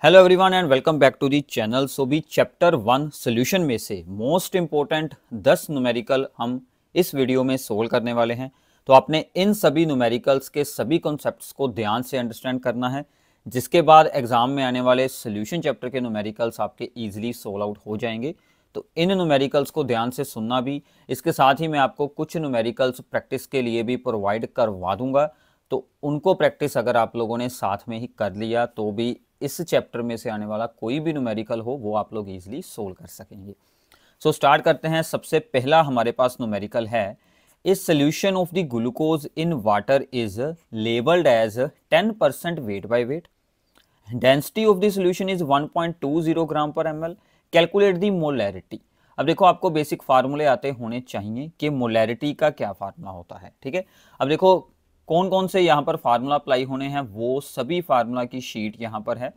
Hello everyone and welcome back to the channel. So भी chapter 1 solution में से most important 10 numerical हम इस वीडियो में सोल्व करने वाले हैं। तो आपने इन सभी न्यूमेरिकल्स के सभी कॉन्सेप्ट्स को ध्यान से अंडरस्टैंड करना है, जिसके बाद एग्जाम में आने वाले सॉल्यूशन चैप्टर के न्यूमेरिकल्स आपके ईजिली सोल्व आउट हो जाएंगे। तो इन न्यूमेरिकल्स को ध्यान से सुनना भी, इसके साथ ही मैं आपको कुछ न्यूमेरिकल्स प्रैक्टिस के लिए भी प्रोवाइड करवा दूंगा। तो उनको प्रैक्टिस अगर आप लोगों ने साथ में ही कर लिया तो भी इस चैप्टर में से आने वाला कोई भी न्यूमेरिकल हो वो आप लोग इजीली सोल्व कर सकेंगे। सो स्टार्ट करते हैं। सबसे पहला हमारे पास न्यूमेरिकल है, इस solution of the glucose in water is labelled as 10% weight by weight, density of the solution is 1.20 gram per ml, calculate the molarity. अब देखो, आपको बेसिक फार्मूले आते होने चाहिए कि मोलैरिटी का क्या फार्मूला होता है। ठीक है, अब देखो कौन कौन से यहाँ पर फार्मूला अप्लाई होने हैं, वो सभी फार्मूला की शीट यहाँ पर है।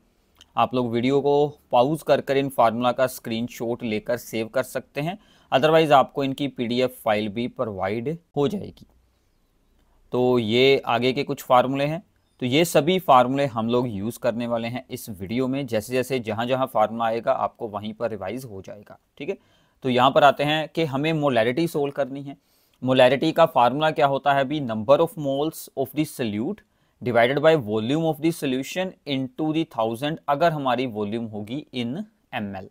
आप लोग वीडियो को पॉज कर इन फार्मूला का स्क्रीनशॉट लेकर सेव कर सकते हैं, अदरवाइज आपको इनकी पीडीएफ फाइल भी प्रोवाइड हो जाएगी। तो ये आगे के कुछ फार्मूले हैं, तो ये सभी फार्मूले हम लोग यूज़ करने वाले हैं इस वीडियो में। जैसे जैसे जहाँ जहाँ फार्मूला आएगा आपको वहीं पर रिवाइज हो जाएगा। ठीक है, तो यहाँ पर आते हैं कि हमें मोलैरिटी सोल्व करनी है। मोलैरिटी का फार्मूला क्या होता है भी, number of moles of the solute divided by volume of the solution into the 1000 अगर हमारी वॉल्यूम होगी इन ml।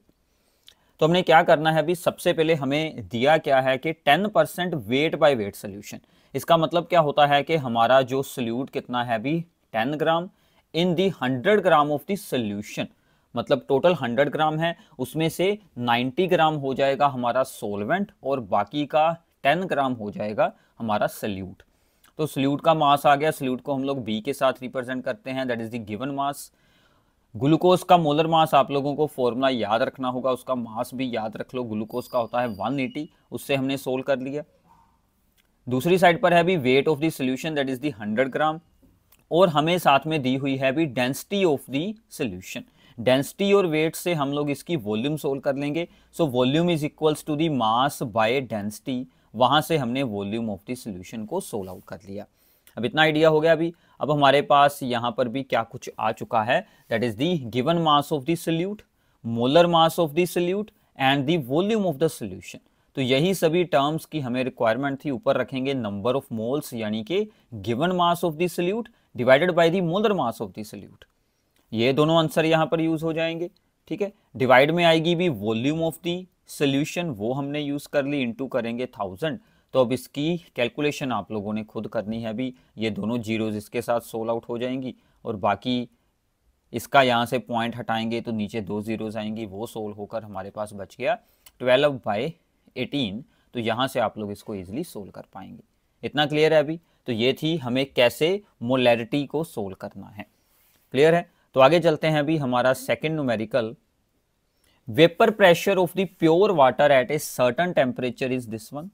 तो हमने क्या करना है भी, सबसे पहले हमें दिया क्या है कि 10% वेट बाय वेट सॉल्यूशन। इसका मतलब क्या होता है कि हमारा जो सॉल्यूट कितना है भी 10 ग्राम इन the 100 gram of the solution, मतलब टोटल 100 ग्राम है, उसमें से 90 ग्राम हो जाएगा हमारा सोलवेंट और बाकी का 10 ग्राम हो जाएगा हमारा सॉल्यूट। तो सॉल्यूट का मास आ गया, सॉल्यूट को हम लोग बी के साथ रिप्रेजेंट करते हैं, that is the given mass. Glucose का मोलर मास आप लोगों को फॉर्मूला याद रखना होगा, उसका मास भी याद रख लो। ग्लूकोज का होता है 180, उससे हमने सोल्व कर लिया। दूसरी साइड पर है भी weight of the solution, that is the 100 gram, और हमें साथ में दी हुई है भी density of the solution. Density और वेट से हम लोग इसकी वॉल्यूम सोल्व कर लेंगे। So volume is equals to the mass by density, वहां से हमने वॉल्यूम ऑफ द सॉल्यूशन को सोल्व आउट कर लिया। अब इतना आइडिया हो गया अभी। अब हमारे पास यहाँ पर भी क्या कुछ आ चुका है, that is the given mass of the solute, molar mass of the solute and the volume of the solution. तो यही सभी टर्म्स की हमें रिक्वायरमेंट थी। ऊपर रखेंगे नंबर ऑफ मोल्स यानी कि given mass of the solute divided by the molar mass of the solute. ये दोनों आंसर यहाँ पर यूज हो जाएंगे। ठीक है, डिवाइड में आएगी भी वॉल्यूम ऑफ द सॉल्यूशन, वो हमने यूज कर ली, इनटू करेंगे 1000। तो अब इसकी कैलकुलेशन आप लोगों ने खुद करनी है अभी। ये दोनों जीरोज इसके साथ सोल्व आउट हो जाएंगी और बाकी इसका यहाँ से पॉइंट हटाएंगे तो नीचे 2 जीरोज आएंगी, वो सोल्व होकर हमारे पास बच गया 12/18। तो यहाँ से आप लोग इसको ईजिली सोल्व कर पाएंगे। इतना क्लियर है अभी। तो ये थी हमें कैसे मोलैरिटी को सोल्व करना है। क्लियर है, तो आगे चलते हैं अभी। हमारा second numerical, vapour pressure of the pure water at a certain temperature is this one.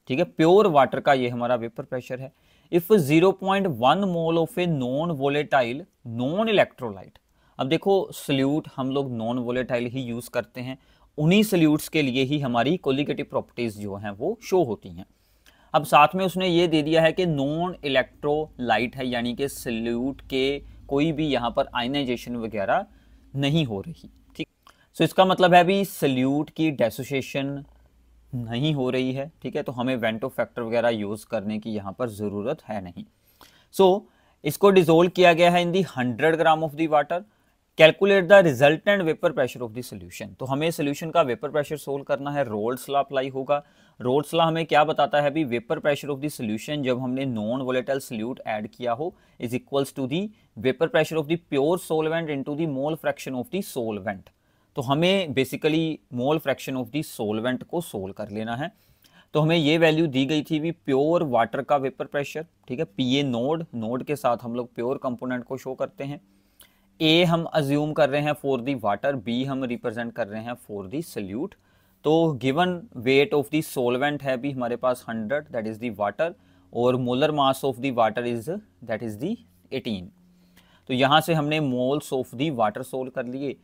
ठीक है, प्योर वाटर का ये हमारा वेपर प्रेशर है। If 0.1 mole of A non volatile non electrolyte. अब देखो सॉल्यूट हम लोग नॉन वोलेटाइल ही यूज करते हैं, उन्हीं सॉल्यूट्स के लिए ही हमारी कोलिगेटिव प्रॉपर्टीज जो हैं वो शो होती हैं। अब साथ में उसने ये दे दिया है कि नॉन इलेक्ट्रोलाइट है, यानी कि सॉल्यूट के कोई भी यहाँ पर आयनाइजेशन वगैरह नहीं हो रही। ठीक, सो इसका मतलब है भी सॉल्यूट की डेसोसिएशन नहीं हो रही है। ठीक है, तो हमें वेंटो फैक्टर वगैरह यूज करने की यहाँ पर जरूरत है नहीं। सो इसको डिसोल्व किया गया है in the 100 gram of the water, calculate the resultant vapour pressure of the solution. तो हमें सॉल्यूशन का वेपर प्रेशर सोल्व करना है, रोल्स लॉ अप्लाई होगा। रोल्स लॉ हमें क्या बताता है भी, vapour pressure of the solution जब हमने नॉन वोलेटाइल सॉल्यूट ऐड किया हो is equals to the vapour pressure of the pure solvent into the mole fraction of the solvent. तो हमें basically mole fraction of the solvent को solve कर लेना है। तो हमें ये वैल्यू दी गई थी भी प्योर वाटर का वेपर प्रेशर। ठीक है, पीए नोड के साथ हम लोग प्योर कंपोनेंट को शो करते हैं। ए हम अज्यूम कर रहे हैं फॉर दी वाटर, बी हम रिप्रेजेंट कर रहे हैं फॉर दी सॉल्यूट। तो given weight of the solvent है भी हमारे पास 100, दैट इज दी वाटर, और molar mass of the water is that is दी 18। तो यहाँ से हमने moles of the water solve कर लिए।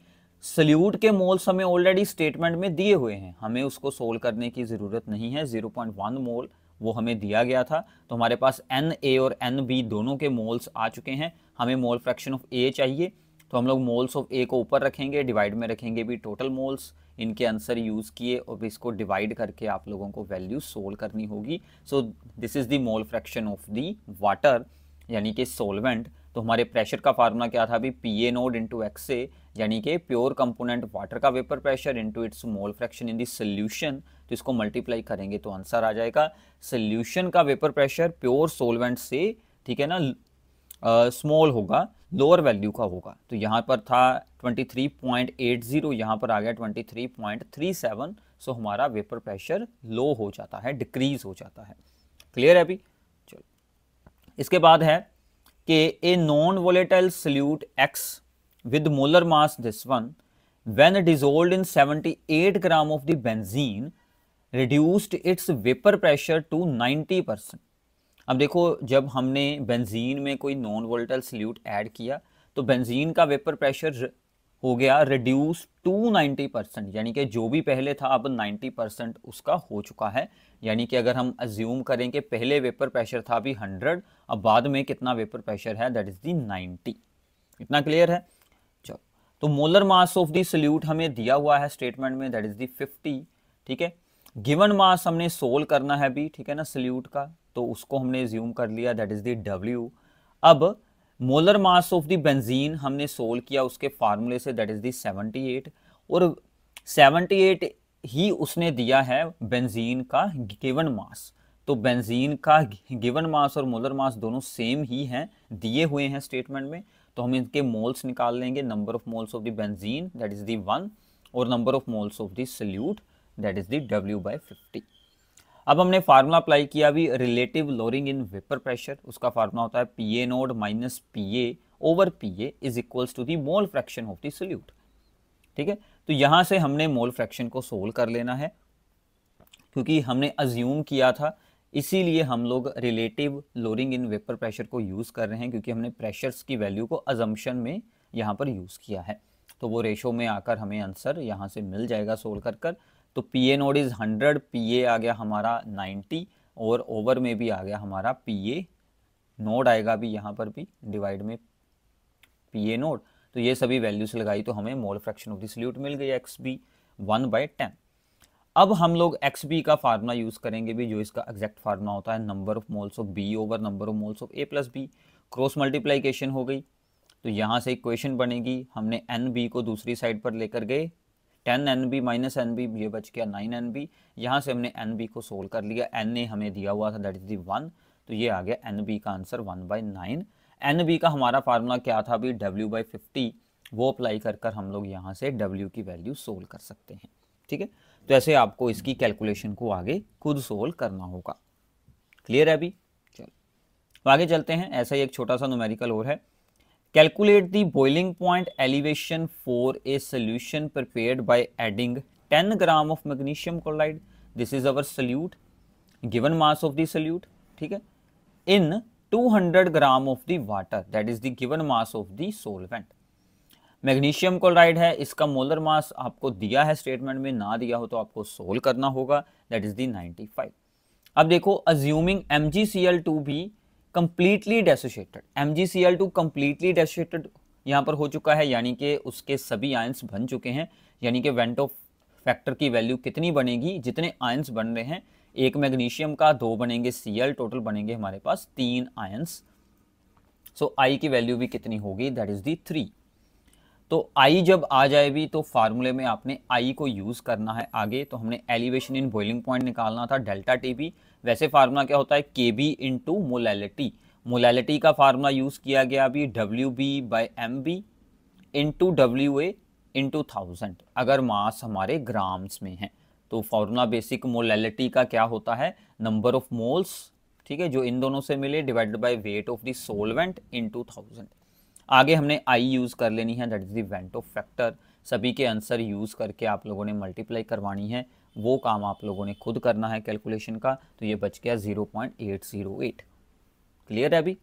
सॉल्यूट के मोल्स हमें ऑलरेडी स्टेटमेंट में दिए हुए हैं, हमें उसको सोल्व करने की ज़रूरत नहीं है। 0.1 मोल वो हमें दिया गया था। तो हमारे पास NA और NB दोनों के मोल्स आ चुके हैं। हमें मोल फ्रैक्शन ऑफ A चाहिए तो हम लोग मोल्स ऑफ ए को ऊपर रखेंगे, डिवाइड में रखेंगे भी टोटल मोल्स, इनके आंसर यूज़ किए और इसको डिवाइड करके आप लोगों को वैल्यू सोल्व करनी होगी। So this is the mole fraction of the water यानी कि सोलवेंट। तो हमारे प्रेशर का फार्मूला क्या था अभी, P A naught into X A, यानी कि प्योर कंपोनेंट वाटर का vapour pressure into its mole fraction in the solution. तो इसको मल्टीप्लाई करेंगे तो आंसर आ जाएगा सोल्यूशन का वेपर प्रेशर प्योर सोलवेंट से, ठीक है ना, स्मॉल होगा, लोअर वैल्यू का होगा। तो यहाँ पर था 23.80, यहाँ पर आ गया 23.37। सो हमारा वेपर प्रेशर लो हो जाता है, डिक्रीज हो जाता है। क्लियर है अभी? चलो, इसके बाद है कि a non volatile solute X with molar mass this one when dissolved in 78 gram of the benzene reduced its vapour pressure to 90%। अब देखो, जब हमने बेंजीन में कोई नॉन वोलेटाइल सल्यूट ऐड किया तो बेंजीन का वेपर प्रेशर हो गया रिड्यूस टू 90%, यानी कि जो भी पहले था अब 90% उसका हो चुका है। यानी कि अगर हम अज्यूम करें कि पहले वेपर प्रेशर था अभी 100, अब बाद में कितना वेपर प्रेशर है, दैट इज दी 90। इतना क्लियर है? चलो, तो molar mass of the solute हमें दिया हुआ है स्टेटमेंट में, दैट इज दी 50। ठीक है, गिवन मास हमने सोल्व करना है भी, ठीक है ना, सल्यूट का, तो उसको हमने अज्यूम कर लिया, दैट इज दी W। अब molar mass of the benzene हमने सोल्व किया उसके फार्मूले से, दैट इज दी 78, और 78 ही उसने दिया है बेंजीन का गिवन मास। तो बेंजीन का गिवन मास और मोलर मास दोनों सेम ही हैं, दिए हुए हैं स्टेटमेंट में। तो हम इनके मोल्स निकाल लेंगे, number of moles of the benzene that is the 1 और number of moles of the solute that is the W/50। अब हमने फार्मूला अप्लाई किया भी relative lowering in vapour pressure, उसका फार्मूला होता है P A naught minus P A over P A is equals to the mole fraction of the solute. ठीक है, तो यहां से हमने मोल फ्रैक्शन को सोल्व कर लेना है, क्योंकि हमने अज्यूम किया था, इसीलिए हम लोग relative lowering in vapour pressure को यूज कर रहे हैं, क्योंकि हमने प्रेशर्स की वैल्यू को अजम्पशन में यहाँ पर यूज किया है। तो वो रेशो में आकर हमें आंसर यहाँ से मिल जाएगा सोल्व कर कर। तो P A naught is 100, P A आ गया हमारा 90 और ओवर में भी आ गया हमारा पी ए नोड आएगा भी, यहाँ पर भी डिवाइड में पी ए नोड। तो ये सभी वैल्यूज लगाई तो हमें mole fraction of the solute मिल गई एक्स बी 1/10। अब हम लोग एक्स बी का फार्मूला यूज करेंगे भी, जो इसका एग्जैक्ट फार्मूला होता है number of moles of B over number of moles of A plus B. Cross multiplication हो गई तो यहाँ से इक्वेशन बनेगी, हमने एन बी को दूसरी साइड पर लेकर गए, 10 N B minus N B, ये बच गया 9 एन बी। यहाँ से हमने एन बी को सोल्व कर लिया, एन ने हमें दिया हुआ था दैट इज दी 1, तो ये आ गया एन बी का आंसर 1/9। एन बी का हमारा फार्मूला क्या था अभी, W/50, वो अप्लाई कर कर हम लोग यहाँ से W की वैल्यू सोल्व कर सकते हैं। ठीक है, तो ऐसे आपको इसकी कैलकुलेशन को आगे खुद सोल्व करना होगा। क्लियर है अभी? चलो, तो आगे चलते हैं। ऐसा ही एक छोटा सा न्यूमेरिकल और है, calculate the boiling point elevation for a solution prepared by adding 10 gram of magnesium chloride, this is our solute, given mass of the solute, ठीक है, इन 200 ग्राम of the water that is the given mass of the solvent. Magnesium chloride है, इसका molar mass आपको दिया है statement में, ना दिया हो तो आपको सोल्व करना होगा, दैट इज दी 95। अब देखो, अज्यूमिंग MgCl2 भी कंप्लीटली डेसोसिएटेड, MgCl2 कंप्लीटली डेसोसिएटेड यहाँ पर हो चुका है, यानी कि उसके सभी आयंस बन चुके हैं। यानी कि वेंटो फैक्टर की वैल्यू कितनी बनेगी, जितने आयंस बन रहे हैं, एक मैग्नीशियम का 2 बनेंगे Cl, टोटल बनेंगे हमारे पास 3 आयंस। सो I की वैल्यू भी कितनी होगी, दैट इज दी 3। तो I जब आ जाए भी तो फार्मूले में आपने I को यूज करना है आगे। तो हमने एलिवेशन इन बॉइलिंग पॉइंट निकालना था, डेल्टा TB। वैसे फार्मूला क्या होता है, KB इंटू मोलैलिटी। मोलैलिटी का फार्मूला यूज किया गया अभी WB/MB इंटू WA इंटू 1000, अगर मास हमारे ग्राम्स में है। तो फार्मूला बेसिक मोलैलिटी का क्या होता है, नंबर ऑफ मोल्स, ठीक है, जो इन दोनों से मिले, divided by weight of the solvent into 1000। आगे हमने I यूज कर लेनी है, that is the van't Hoff factor. सभी के आंसर यूज करके आप लोगों ने मल्टीप्लाई करवानी है, वो काम आप लोगों ने खुद करना है कैलकुलेशन का। तो ये बच गया 0.808। क्लियर है अभी?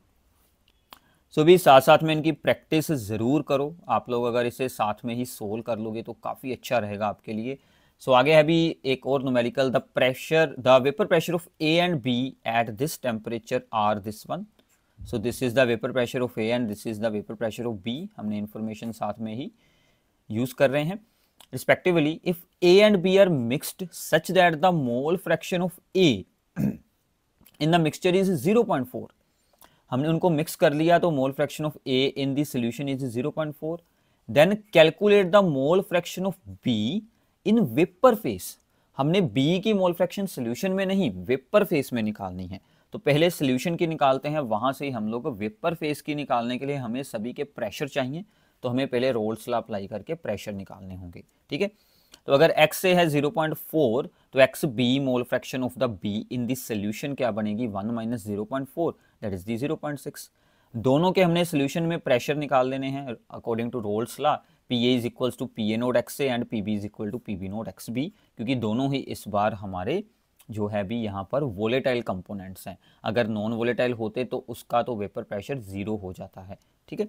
सो भी साथ साथ में इनकी प्रैक्टिस ज़रूर करो आप लोग, अगर इसे साथ में ही सोल्व कर लोगे तो काफ़ी अच्छा रहेगा आपके लिए। सो आगे है अभी एक और numerical, the vapour pressure of A and B at this temperature are this one, so this is the vapour pressure of A and this is the vapour pressure of B, हमने इंफॉर्मेशन साथ में ही use कर रहे हैं respectively. If A and B are mixed such that the mole fraction of A in the mixture is 0.4, हमने उनको mix कर लिया तो mole fraction of A in the solution is 0.4। Then calculate the mole fraction of B in vapour phase, हमने B की mole fraction solution में नहीं vapour face में निकालनी है। तो पहले सॉल्यूशन की निकालते हैं, वहां से हम लोग वेपर फेस की निकालने के लिए हमें सभी के प्रेशर चाहिए, तो हमें पहले रोल्स लॉ अप्लाई करके प्रेशर निकालने होंगे। ठीक है, तो अगर x से है 0.4 तो x B mole fraction of the B in this solution क्या बनेगी 1 माइनस 0.4 दैट इज दी 0.6। दोनों के हमने सोल्यूशन में प्रेशर निकाल लेने हैं according to Raoult's law, P A is equals to P A naught X A and P B is equal to P B naught X B, क्योंकि दोनों ही इस बार हमारे जो है भी यहाँ पर वोलेटाइल कंपोनेंट्स हैं। अगर नॉन वोलेटाइल होते तो उसका तो वेपर प्रेशर 0 हो जाता है। ठीक है,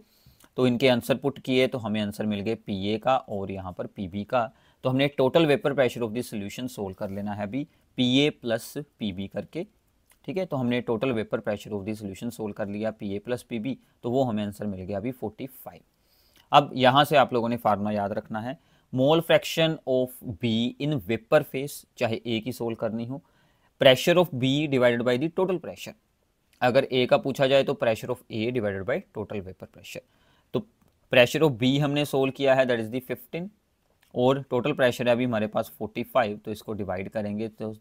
तो इनके आंसर पुट किए तो हमें आंसर मिल गए पी ए का और यहाँ पर पी बी का। तो हमने total vapour pressure of this solution solve कर लेना है अभी P A plus P B करके। ठीक है, तो हमने total vapour pressure of this solution solve कर लिया P A plus P B, तो वो हमें आंसर मिल गया अभी 45। अब यहाँ से आप लोगों ने फार्मूला याद रखना है, mole fraction of B in vapour phase, चाहे ए की सोल्व करनी हो, pressure of B divided by the total pressure. अगर ए का पूछा जाए तो pressure of A divided by total vapour pressure. तो प्रेशर ऑफ बी हमने सोल्व किया है दैट इज दी 15 और टोटल प्रेशर है अभी हमारे पास 45, तो इसको डिवाइड करेंगे तो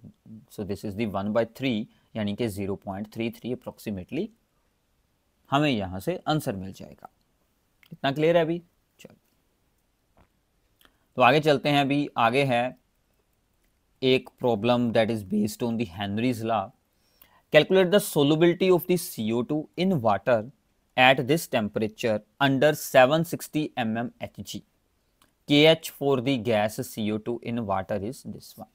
सो दिस इज दी 1/3 यानी कि 0.33 अप्रोक्सीमेटली हमें यहाँ से आंसर मिल जाएगा। इतना क्लियर है अभी? चलो तो आगे चलते हैं। अभी आगे है एक problem that is based on the Henry's law. Calculate the solubility of the CO2 in water at this temperature under 760 mmHg। KH for the gas CO2 in water is this one.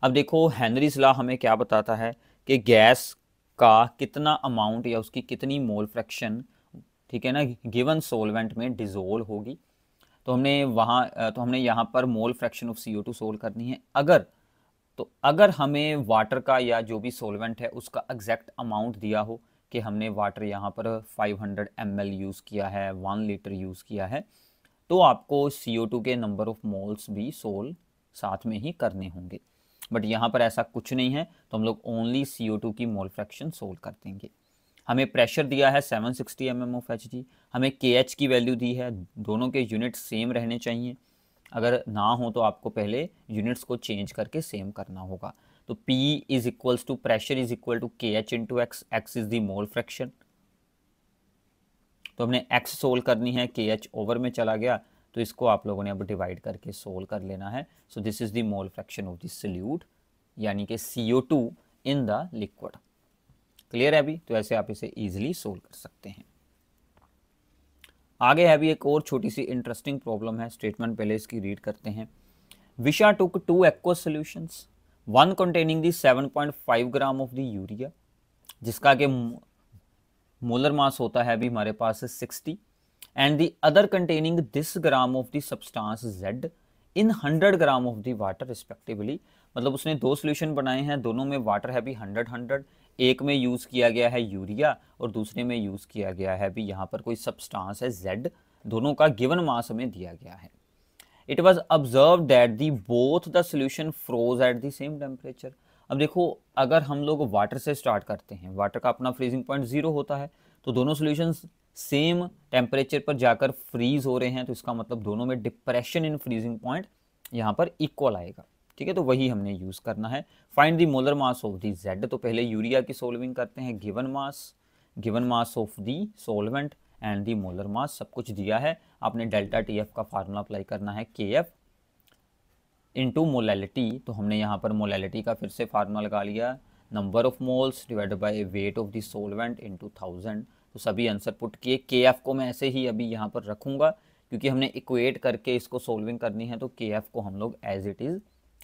अब देखो Henry's law हमें क्या बताता है कि gas का कितना amount या उसकी कितनी मोल फ्रैक्शन, ठीक है ना, गिवन सोलवेंट में डिजोल्व होगी। तो हमने यहाँ पर मोल फ्रैक्शन ऑफ CO2 सोल्व करनी है। अगर हमें वाटर का या जो भी सोलवेंट है उसका एग्जैक्ट अमाउंट दिया हो कि हमने वाटर यहाँ पर 500 ml यूज़ किया है, 1 लीटर यूज़ किया है, तो आपको CO2 के नंबर ऑफ मोल्स भी सोल्व साथ में ही करने होंगे। बट यहाँ पर ऐसा कुछ नहीं है, तो हम लोग ओनली CO2 की मोल फ्रैक्शन सोल्व कर देंगे। हमें प्रेशर दिया है 760 mm ऑफ Hg, हमें KH की वैल्यू दी है, दोनों के यूनिट सेम रहने चाहिए। अगर ना हो तो आपको पहले यूनिट्स को चेंज करके सेम करना होगा। तो P is equals to pressure is equal to KH into X, X is the mole fraction. तो हमने x सोल्व करनी है, KH ओवर में चला गया, तो इसको आप लोगों ने अब डिवाइड करके सोल्व कर लेना है। सो this is the mole fraction of the solute यानी कि CO2 in the liquid. Clear है अभी? तो ऐसे आप इसे इजीली सोल्व कर सकते हैं। आगे है अभी एक और छोटी सी इंटरेस्टिंग प्रॉब्लम है, स्टेटमेंट पहले इसकी रीड करते हैं। विशा टुक 2 aqueous solutions, one containing the 7.5 gram of the urea, जिसका कि मोलर मास होता है अभी हमारे पास 60, and the other containing this gram of the substance Z in 100 gram of the water respectively. मतलब उसने 2 सॉल्यूशन बनाए हैं, दोनों में वाटर है भी 100, एक में यूज़ किया गया है यूरिया और दूसरे में यूज़ किया गया है भी यहाँ पर कोई सब्सटेंस है Z, दोनों का गिवन मास हमें दिया गया है। It was observe that the both the solution froze at the same temperature. अब देखो अगर हम लोग वाटर से स्टार्ट करते हैं, वाटर का अपना फ्रीजिंग पॉइंट 0 होता है, तो दोनों सोल्यूशन सेम टेम्परेचर पर जाकर फ्रीज हो रहे हैं, तो इसका मतलब दोनों में डिप्रेशन इन फ्रीजिंग पॉइंट यहाँ पर इक्वल आएगा। ठीक है, तो वही हमने यूज़ करना है। Find the molar mass of the Z, तो पहले यूरिया की सोल्विंग करते हैं, given mass of the solvent and the molar mass, सब कुछ दिया है। आपने डेल्टा TF का फार्मूला अप्लाई करना है, KF इंटू मोलैलिटी। तो हमने यहाँ पर मोलैलिटी का फिर से फार्मूला लगा लिया, number of moles divided by weight of the solvent into 1000। तो सभी आंसर पुट किए। KF को मैं ऐसे ही अभी यहाँ पर रखूँगा क्योंकि हमने इक्वेट करके इसको सोल्विंग करनी है, तो KF को हम लोग एज इट इज़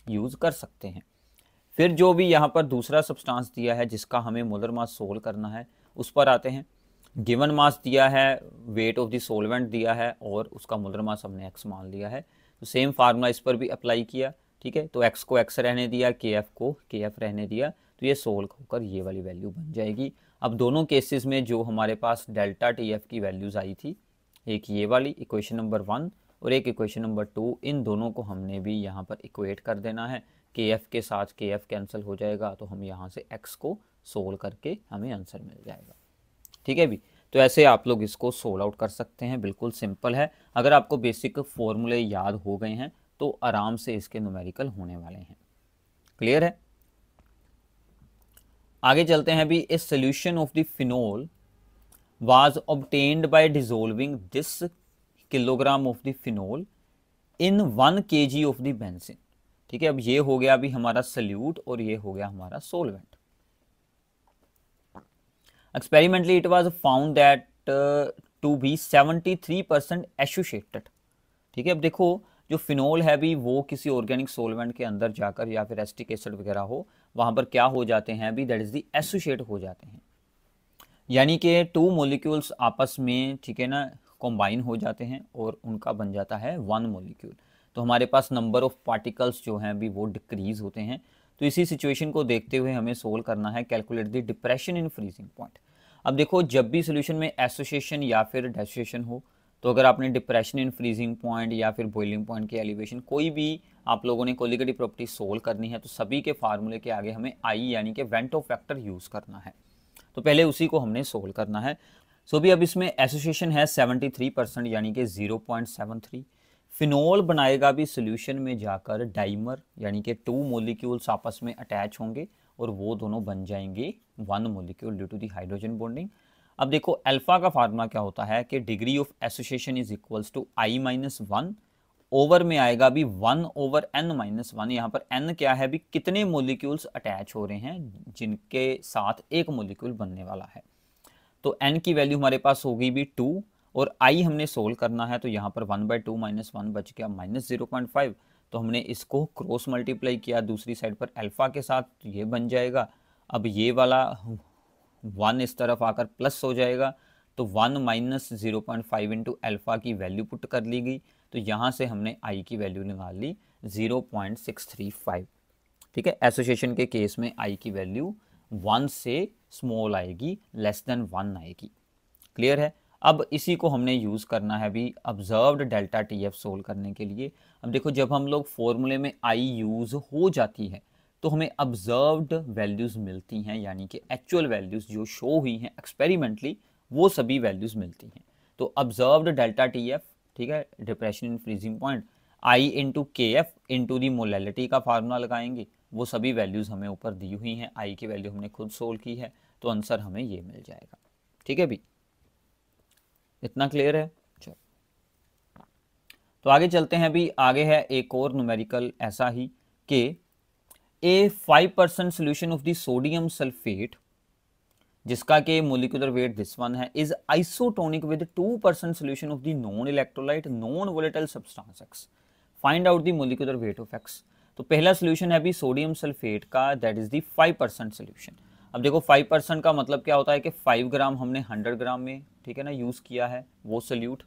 यूज़ कर सकते हैं। फिर जो भी यहाँ पर दूसरा सब्सटेंस दिया है जिसका हमें मोलर मास सोल्व करना है, उस पर आते हैं। गिवन मास दिया है, वेट ऑफ द सोलवेंट दिया है और उसका मोलर मास हमने x मान लिया है, तो सेम फार्मूला इस पर भी अप्लाई किया। ठीक है, तो x को x रहने दिया, KF को KF रहने दिया, तो ये सोल्व होकर ये वाली वैल्यू बन जाएगी। अब दोनों केसेस में जो हमारे पास डेल्टा टी एफ की वैल्यूज़ आई थी, एक ये वाली इक्वेशन नंबर 1 और एक इक्वेशन नंबर 2, इन दोनों को हमने भी यहाँ पर इक्वेट कर देना है। के एफ के साथ के एफ कैंसिल हो जाएगा, तो हम यहाँ से एक्स को सोल्व करके हमें आंसर मिल जाएगा। ठीक है भी, तो ऐसे आप लोग इसको सोल्व आउट कर सकते हैं, बिल्कुल सिंपल है। अगर आपको बेसिक फॉर्मूले याद हो गए हैं तो आराम से इसके न्यूमेरिकल होने वाले हैं। क्लियर है? आगे चलते हैं भी। A solution of the phenol was obtained by dissolving this kilogram of the phenol in 1 kg of the benzene. ठीक है, अब ये हो गया अभी हमारा सल्यूट और ये हो गया हमारा solvent. Experimentally it was found that to be 73% associated. ठीक है, अब देखो जो फिनोल है भी वो किसी ऑर्गेनिक सोलवेंट के अंदर जाकर या फिर एसिटिक एसिड वगैरह हो, वहां पर क्या हो जाते हैं अभी, दैट इज दी एसोसिएट हो जाते हैं, यानी कि 2 मॉलिक्यूल्स आपस में, ठीक है ना, कंबाइन हो जाते हैं और उनका बन जाता है 1 मॉलिक्यूल। तो हमारे पास नंबर ऑफ पार्टिकल्स जो हैं अभी वो डिक्रीज होते हैं। तो इसी सिचुएशन को देखते हुए हमें सोल्व करना है calculate the depression in freezing point. अब देखो जब भी सोल्यूशन में एसोसिएशन या फिर डेसोसिएशन हो, तो अगर आपने डिप्रेशन इन फ्रीजिंग पॉइंट या फिर बॉइलिंग पॉइंट की एलिवेशन कोई भी आप लोगों ने कोलिगेटिव प्रॉपर्टी सोल्व करनी है, तो सभी के फार्मूले के आगे हमें आई यानी कि वेंटो फैक्टर यूज़ करना है। तो पहले उसी को हमने सोल्व करना है। सो भी अब इसमें एसोसिएशन है 73% यानी कि 0.73। फिनोल बनाएगा भी सोल्यूशन में जाकर डाइमर, यानी कि 2 मॉलिक्यूल्स आपस में अटैच होंगे और वो दोनों बन जाएंगे 1 molecule due to the hydrogen bonding. अब देखो अल्फा का फार्मूला क्या होता है कि degree of association is equals to I-1, over में आएगा भी 1/n-1। यहाँ पर n क्या है भी, कितने मॉलिक्यूल्स अटैच हो रहे हैं जिनके साथ एक मॉलिक्यूल बनने वाला है। तो n की वैल्यू हमारे पास होगी भी 2 और i हमने सोल्व करना है, तो यहाँ पर 1/2 - 1 बच गया -0.5। तो हमने इसको क्रॉस मल्टीप्लाई किया दूसरी साइड पर अल्फा के साथ, तो ये बन जाएगा। अब ये वाला 1 इस तरफ आकर प्लस हो जाएगा, तो 1 - 0.5 इंटू अल्फा की वैल्यू पुट कर ली गई, तो यहाँ से हमने i की वैल्यू निकाल ली 0.635। ठीक है, एसोसिएशन के केस में i की वैल्यू 1 से स्मॉल आएगी, लेस देन 1 आएगी। क्लियर है? अब इसी को हमने यूज़ करना है भी observed delta T F solve करने के लिए। अब देखो जब हम लोग फॉर्मूले में आई यूज़ हो जाती है तो हमें ऑब्जर्व्ड वैल्यूज़ मिलती हैं, यानी कि एक्चुअल वैल्यूज़ जो शो हुई हैं एक्सपेरिमेंटली वो सभी वैल्यूज़ मिलती हैं। तो ऑब्जर्व्ड डेल्टा टी एफ, ठीक है, depression in freezing point, I into के एफ इंटू दी मोलैलिटी का फार्मूला लगाएंगे, वो सभी वैल्यूज़ हमें ऊपर दी हुई हैं। आई की वैल्यू हमने खुद सोल्व की है, तो आंसर हमें ये मिल जाएगा। ठीक है भी, इतना क्लियर है? चलो तो आगे चलते हैं भी। आगे है एक और न्यूमेरिकल ऐसा ही कि ए 5% solution of the sodium sulphate, जिसका के मोलिकुलर वेट दिस वन है, is isotonic with 2% solution of the non electrolyte non volatile substance x, find out the molecular weight of x. तो पहला सोल्यूशन है भी सोडियम सल्फेट का, that is the 5% solution. अब देखो 5% का मतलब क्या होता है कि 5 ग्राम हमने 100 ग्राम में, ठीक है ना, यूज़ किया है वो सोल्यूट।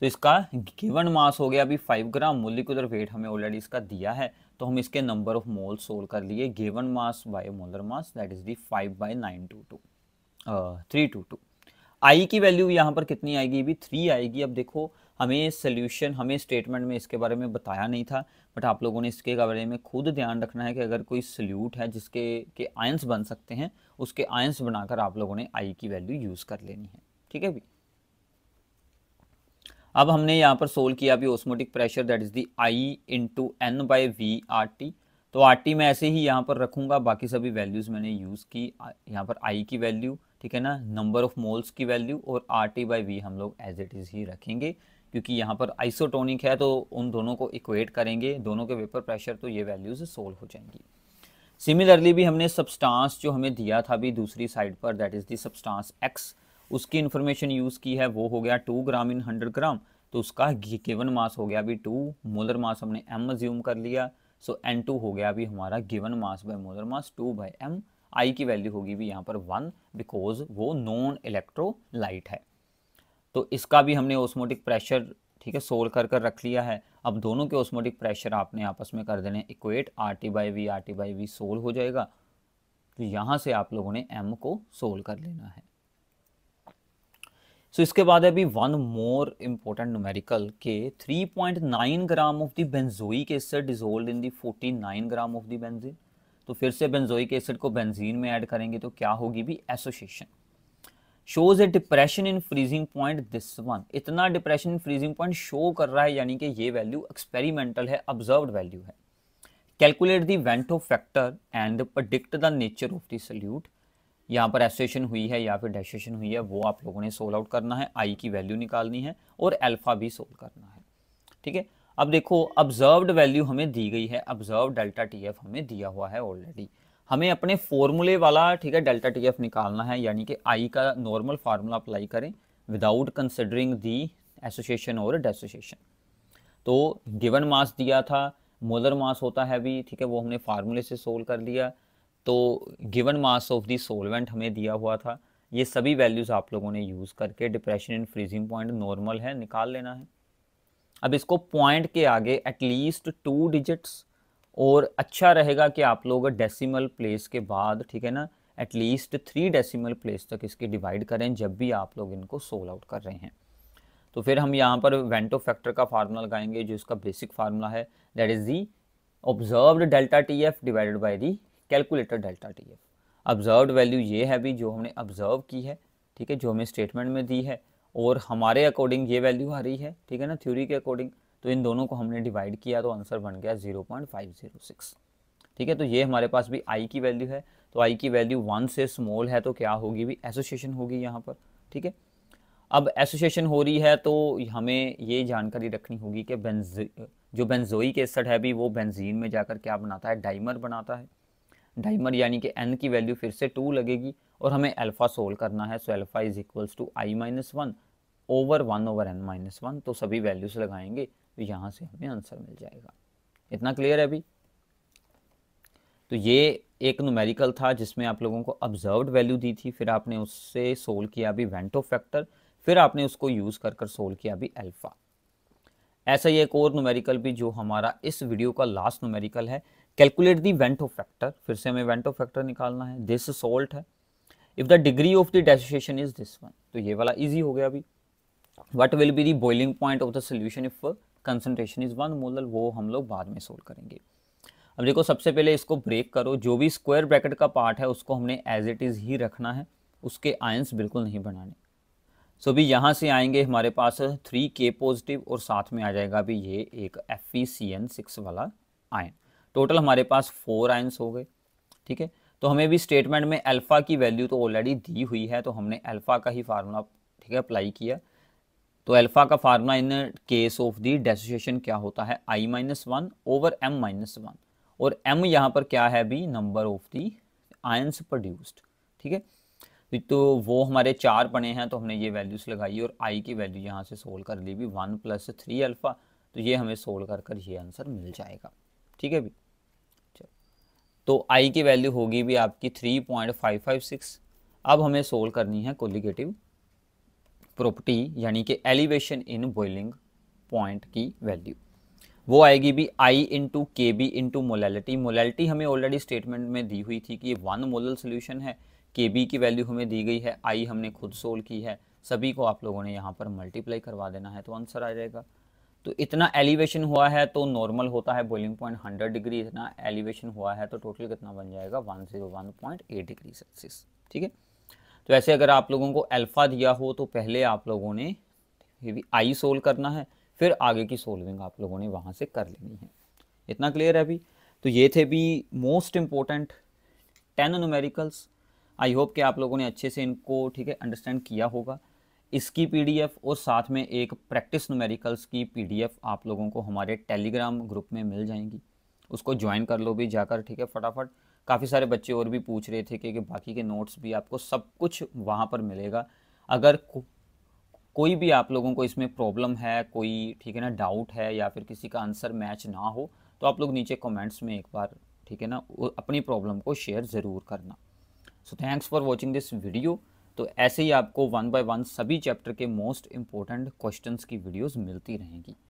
तो इसका गिवन मास हो गया अभी 5 ग्राम, मोलिकुलर वेट हमें ऑलरेडी इसका दिया है, तो हम इसके नंबर ऑफ मोल सोल्व कर लिए। Given mass by molar mass, that is दी 5/322। आई की वैल्यू यहाँ पर कितनी आएगी भी, 3 आएगी। अब देखो हमें सोल्यूशन, हमें स्टेटमेंट में इसके बारे में बताया नहीं था, बट आप लोगों ने इसके बारे में खुद ध्यान रखना है कि अगर कोई सोल्यूट है जिसके के आयंस बन सकते हैं, उसके आयंस बनाकर आप लोगों ने आई की वैल्यू यूज़ कर लेनी है। ठीक है भी, अब हमने यहाँ पर सोल्व किया भी osmotic pressure, that is the I into N by V R T. तो आर टी मैं ऐसे ही यहाँ पर रखूँगा, बाकी सभी वैल्यूज़ मैंने यूज़ की। यहाँ पर आई की वैल्यू, ठीक है ना, नंबर ऑफ मोल्स की वैल्यू, और आर टी बाई वी हम लोग एज इट इज़ ही रखेंगे, क्योंकि यहाँ पर आइसोटोनिक है तो उन दोनों को इक्वेट करेंगे, दोनों के वेपर प्रेशर, तो ये वैल्यूज़ सोल्व हो जाएंगी। सिमिलरली भी हमने सब्सटेंस जो हमें दिया था भी दूसरी साइड पर, that is the substance x, उसकी इन्फॉर्मेशन यूज़ की है, वो हो गया 2 ग्राम इन 100 ग्राम। तो उसका गिवन मास हो गया भी 2, मोलर मास हमने m अज्यूम कर लिया, सो n2 हो गया भी हमारा given mass by molar mass 2/m। आई की वैल्यू होगी भी यहाँ पर 1, बिकॉज वो नॉन इलेक्ट्रोलाइट है। तो इसका भी हमने ऑस्मोटिक प्रेशर, ठीक है, सोल्व कर रख लिया है। अब दोनों के ऑस्मोटिक प्रेशर आपने आपस में कर देने equate, R T by V solve हो जाएगा। तो यहाँ से आप लोगों ने m को सोल्व कर लेना है। सो इसके बाद अभी वन मोर इम्पोर्टेंट न्यूमेरिकल के 3.9 gram of the benzoic acid dissolved in the 49 gram of the benzene. तो फिर से बेंजोइक एसिड को बेंजीन में ऐड करेंगे तो क्या होगी भी association. Shows a depression in freezing point this one. इतना depression in freezing point show कर रहा है, यानी कि ये वैल्यू एक्सपेरिमेंटल है, ऑब्जर्व्ड वैल्यू है। Calculate the van't Hoff factor and predict the nature of the solute. यहाँ पर एसोसिएशन हुई है या फिर डेसिएशन हुई है, वो आप लोगों ने सोल्व आउट करना है, आई की वैल्यू निकालनी है और अल्फा भी सोल्व करना है। ठीक है, अब देखो ऑब्जर्व्ड वैल्यू हमें दी गई है, ऑब्जर्व्ड डेल्टा टी एफ हमें दिया हुआ है ऑलरेडी। हमें अपने फॉर्मूले वाला, ठीक है, डेल्टा टी एफ निकालना है, यानी कि आई का नॉर्मल फार्मूला अप्लाई करें विदाउट कंसिडरिंग दी एसोसिएशन और डेसिएशन। तो गिवन मास दिया था, मोलर मास होता है भी, ठीक है, वो हमने फार्मूले से सोल्व कर लिया। तो given mass of the solvent हमें दिया हुआ था, ये सभी वैल्यूज़ आप लोगों ने यूज़ करके depression in freezing point normal है निकाल लेना है। अब इसको पॉइंट के आगे एटलीस्ट 2 डिजिट्स, और अच्छा रहेगा कि आप लोग डेसिमल प्लेस के बाद, ठीक है ना, एटलीस्ट 3 डेसिमल प्लेस तक इसके डिवाइड करें जब भी आप लोग इनको सोल्व आउट कर रहे हैं। तो फिर हम यहाँ पर वेंटो फैक्टर का फार्मूला लगाएंगे, जो इसका बेसिक फार्मूला है, that is the observed delta T F divided by the calculated delta T F. Observed value ये है भी जो हमने ऑब्जर्व की है, ठीक है, जो हमें स्टेटमेंट में दी है, और हमारे अकॉर्डिंग ये वैल्यू आ रही है, ठीक है ना, थ्योरी के अकॉर्डिंग। तो इन दोनों को हमने डिवाइड किया तो आंसर बन गया 0.506। ठीक है, तो ये हमारे पास भी आई की वैल्यू है। तो आई की वैल्यू 1 से स्मॉल है तो क्या होगी भी एसोसिएशन होगी यहाँ पर। ठीक है, अब एसोसिएशन हो रही है तो हमें ये जानकारी रखनी होगी कि जो बेंजोइक एसिड है भी वो बेंजीन में जाकर क्या बनाता है, डाइमर बनाता है। डाइमर यानी कि n की वैल्यू फिर से 2 लगेगी और हमें अल्फा सोल्व करना है। So alpha is equals to i-1 over 1 over n-1। तो सभी वैल्यूज लगाएंगे तो यहाँ से हमें आंसर मिल जाएगा। इतना क्लियर है अभी? तो ये एक न्यूमेरिकल था जिसमें आप लोगों को ऑब्जर्व्ड वैल्यू दी थी, फिर आपने उससे सोल्व किया भी वेंटो फैक्टर, फिर आपने उसको यूज़ कर सोल्व किया भी अल्फा। ऐसा ही एक और न्यूमेरिकल भी जो हमारा इस वीडियो का लास्ट न्यूमेरिकल है, कैलकुलेट दी वेंटो फैक्टर। फिर से हमें वेंटो फैक्टर निकालना है। दिस सोल्ट है if the degree of the dissociation is this one. तो ये वाला इजी हो गया अभी। What will be the boiling point of the solution if concentration is 1 molar, वो हम लोग बाद में सोल्व करेंगे। अब देखो सबसे पहले इसको ब्रेक करो, जो भी स्क्वायर ब्रैकेट का पार्ट है उसको हमने एज इट इज़ ही रखना है, उसके आयंस बिल्कुल नहीं बनाने। सो भी यहाँ से आएंगे हमारे पास 3K पॉजिटिव और साथ में आ जाएगा भी ये एक FeCN6 वाला आयन। टोटल हमारे पास 4 आयंस हो गए। ठीक है, तो हमें भी स्टेटमेंट में अल्फा की वैल्यू तो ऑलरेडी दी हुई है, तो हमने अल्फा का ही फार्मूला, ठीक है, अप्लाई किया। तो अल्फा का formula in case of the dissociation क्या होता है, i-1 ओवर m-1, और m यहाँ पर क्या है भी, number of the ions produced. ठीक है, तो वो हमारे 4 बने हैं, तो हमने ये वैल्यूज लगाई और i की वैल्यू यहाँ से सोल्व कर ली भी 1 + 3 अल्फा। तो ये हमें सोल्व कर ये आंसर मिल जाएगा। ठीक है भी, चलो, तो i की वैल्यू होगी भी आपकी 3.556। अब हमें सोल्व करनी है कोलिगेटिव प्रॉपर्टी, यानी कि एलिवेशन इन बॉइलिंग पॉइंट की वैल्यू। वो आएगी भी I इंटू के बी इंटू मोलैलिटी। मोलैलिटी हमें ऑलरेडी स्टेटमेंट में दी हुई थी कि ये 1 मोलर सोल्यूशन है। KB की वैल्यू हमें दी गई है, I हमने खुद सोल्व की है। सभी को आप लोगों ने यहाँ पर मल्टीप्लाई करवा देना है तो आंसर आ जाएगा। तो इतना एलिवेशन हुआ है तो नॉर्मल होता है बॉइलिंग पॉइंट 100 डिग्री, इतना एलिवेशन हुआ है तो टोटल कितना बन जाएगा 101.8 डिग्री सेल्सियस। ठीक है, तो ऐसे अगर आप लोगों को अल्फा दिया हो तो पहले आप लोगों ने I सोल्व करना है, फिर आगे की सोल्विंग आप लोगों ने वहाँ से कर लेनी है। इतना क्लियर है अभी? तो ये थे भी most important 10 numericals. I hope कि आप लोगों ने अच्छे से इनको, ठीक है, अंडरस्टैंड किया होगा। इसकी PDF और साथ में एक प्रैक्टिस न्यूमेरिकल्स की PDF आप लोगों को हमारे टेलीग्राम ग्रुप में मिल जाएंगी, उसको ज्वाइन कर लो भी जाकर। ठीक है, फटाफट। काफ़ी सारे बच्चे और भी पूछ रहे थे कि बाकी के नोट्स भी, आपको सब कुछ वहाँ पर मिलेगा। अगर कोई भी आप लोगों को इसमें प्रॉब्लम है, कोई, ठीक है ना, डाउट है, या फिर किसी का आंसर मैच ना हो, तो आप लोग नीचे कमेंट्स में एक बार, ठीक है ना, अपनी प्रॉब्लम को शेयर ज़रूर करना। So thanks for watching this video. तो ऐसे ही आपको 1 बाय 1 सभी चैप्टर के मोस्ट इंपॉर्टेंट क्वेश्चंस की वीडियोस मिलती रहेंगी।